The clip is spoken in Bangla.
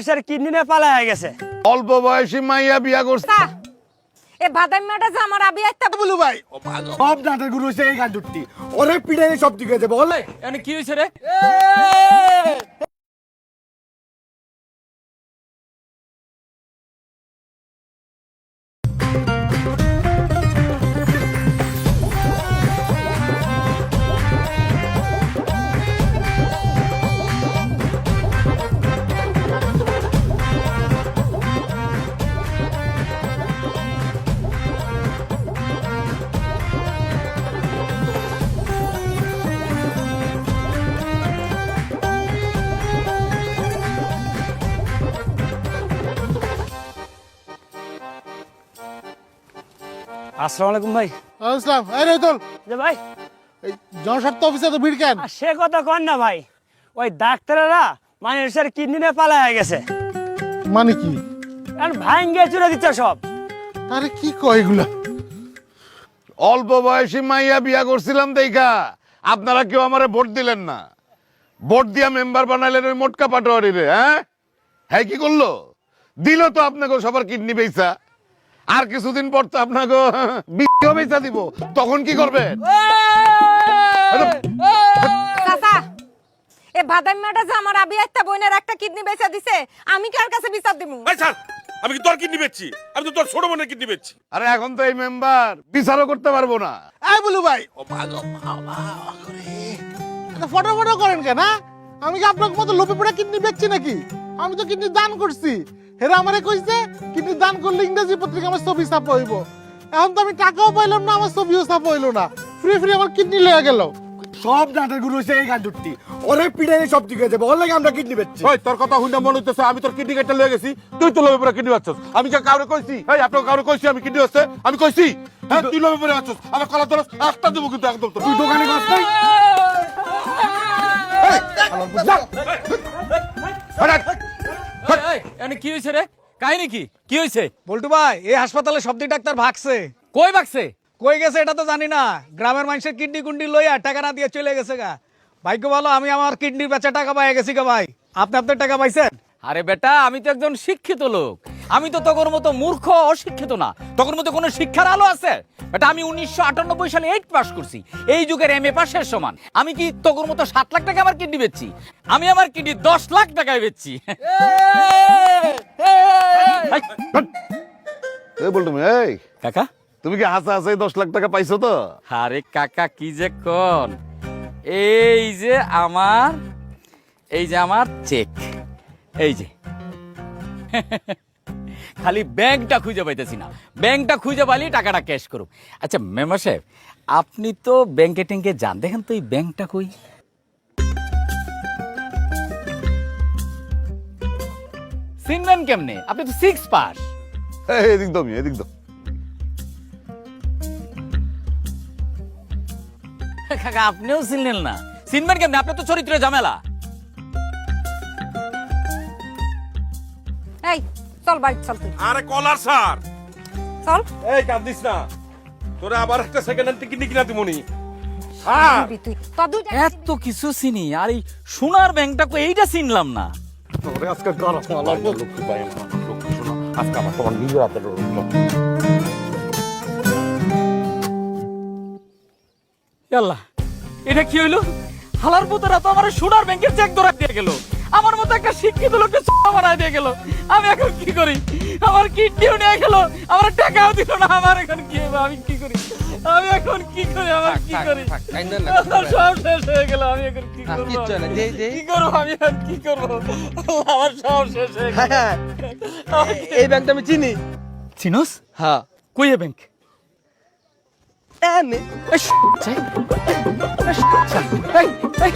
স্যার কিডনি নিয়ে পালায় গেছে। অল্প বয়সী মাইয়া বিয়া করছে। এ বাদামিটা যে আমার আবি আইতা বলু ভাই সব নাটের গুরু হচ্ছে এই গান দুটি ওরে পিড়াই সব ঠিক আছে বলে এখানে কি হয়েছে রে? আসসালামু আলাইকুম ভাই। আসসালাম এই রইতল যে ভাই এই জনস্বার্থ অফিসে তো ভিড় কেন সে কথা কন না ভাই, ওই ডাক্তারেরা মানুষের কিডনি নিয়ে পালায় গেছে। মানে কি আর ভাঙ্গে চুরে দিচ্ছে সব। আরে কি কয় এগুলা অল্প বয়সী মাইয়া বিয়া করছিলাম দেখা আপনারা কেউ আমারে ভোট দিলেন না। ভোট দিয়া মেম্বার বানাইলেন ওই মোটকা পাটোয়ারি রে। হ্যাঁ কি করলো? দিল তো আপনাকে সবার কিডনি বেচা। আর কিছুদিন পর তো আপনাকে বিক্রিও বেচা দিব, তখন কি করবেন? চাচা এ বাদামিটা যে আমার আবি আইতা বোনের একটা কিডনি বেচা দিছে, আমি কার কাছে বিচার দিমু? এই স্যার, আমি কি তোর কিডনি বেচছি? আমি তো তোর ছোট বোনের কিডনি বেচছি। আরে এখন তো এই মেম্বার বিচারও করতে পারবো না। এই বলু ভাই ফটো ফটো করেন কেন? আমি কি আপনার মতো লোপে পড়া কিডনি বেচছি নাকি? আমি তো কিডনি দান করছি। হেরা আমারে কইছে কিডনি দান করলে ইংরেজি পত্রিকা আমার ছবি ছাপা হইব। এখন তো আমি টাকাও পাইলাম না, আমার ছবিও ছাপা হইলো না, ফ্রি ফ্রি আমার কিডনি লয়ে গেল। সব নাটের গুরু হচ্ছে এই গান দুটি ওরে পিড়াই সব ঠিক আছে বল লাগে আমরা কিডনি বেচছি। ওই তোর কথা শুনে মনে হইতেছে আমি তোর কিডনি কেটে লয়ে গেছি, তুই তো লোভে পড়ে কিডনি বেচছস। আমি কি কাউরে কইছি? এই আপনাকে কাউরে কইছি আমি কিডনি বেচতে? আমি কইছি? হ্যাঁ তুই লোভে পড়ে আছস। আমার কলা ধরস একটা দেব কিন্তু একদম তোর। তুই দোকানে কাজ নাই এখানে কি হয়েছে রে? কাহিনী কি? কি হয়েছে? বল্টু ভাই এই হাসপাতালে সব দিক ডাক্তার ভাগছে। কই ভাগছে? কই গেছে এটা তো জানি না, গ্রামের মানুষের কিডনি কুন্ডি লইয়া টাকা না দিয়ে চলে গেছে গা। ভাগ্য ভালো আমি আমার কিডনির বেচা টাকা পাই গেছি গা ভাই। আপনি আপনার টাকা পাইছেন? আরে বেটা, আমি তো একজন শিক্ষিত লোক। আমি তো তোর মতো মূর্খ অশিক্ষিত না। তোর মতো কোনো শিক্ষার আলো আছে? বেটা আমি 1998 সালে 8 পাস করছি, এই যুগের MA পাশের সমান। আমি কি তোর মতো 7 লাখ টাকা আমার কিডনি বেচছি? আমি আমার কিডনি 10 লাখ টাকায় বেচছি। এই বলতো এই কাকা, তুমি কি হাসা হাসাই 10 লাখ টাকা পাইছো তো? আরে কাকা কি যে কোন, এই যে আমার চেক, এই যে খালি ব্যাংকটা খুঁজে পাইতেছি না। ব্যাংকটা খুঁজে পাইলে টাকাটা ক্যাশ করুক। আচ্ছা মেম্বার সাহেব, আপনি তো ব্যাংকে ট্যাঙ্কে যান, দেখেন তো এই ব্যাংকটা কই? চিনবেন কেমনে? আপনি তো 6 পাস। এদিক দমি এদিক দম। কাকা আপনিও চিনলেন না? চিনবেন কেমনে? আপনার তো চরিত্রে ঝামেলা। এই চল বাড়ি চল তুই আরে কলার স্যার, চল। এই কাঁদিস না, তোরে আবার একটা সেকেন্ড হ্যান্ড কিডনি কিনা দিমুনি। হ্যাঁ দিবি তুই তো দুইটা এত কিছু চিনি, আর এই সোনার ব্যাংকটা কই এইটা চিনলাম না। তোরে আজকে গরম লাগবে। লক্ষ্মী ভাই আমার লক্ষ্মী শোনা, আজকে আমার তোমার নিজের হাতে আল্লাহ, এটা কি হইলো? হালার পুতরা তো আমার সোনার ব্যাংকের চেক ধরা দিয়ে গেল। আমার মতো একটা শিক্ষিত লোককে চোরা বানায় দিয়ে গেল। আমি এখন কি করি? আমার কিডনিও নিয়ে গেল, আমার টাকাও দিল না। আমার এখন কি হবে? আমি কি করি? আমি এখন কি করি? আমার কি করি? সব শেষ হয়ে গেল। আমি এখন কি করব? কি করব? আমি এখন কি করব? আমার সব শেষ হয়ে গেল। এই ব্যাংকটা আমি চিনি। চিনোস? হ্যাঁ কই এ ব্যাংক? এনে এই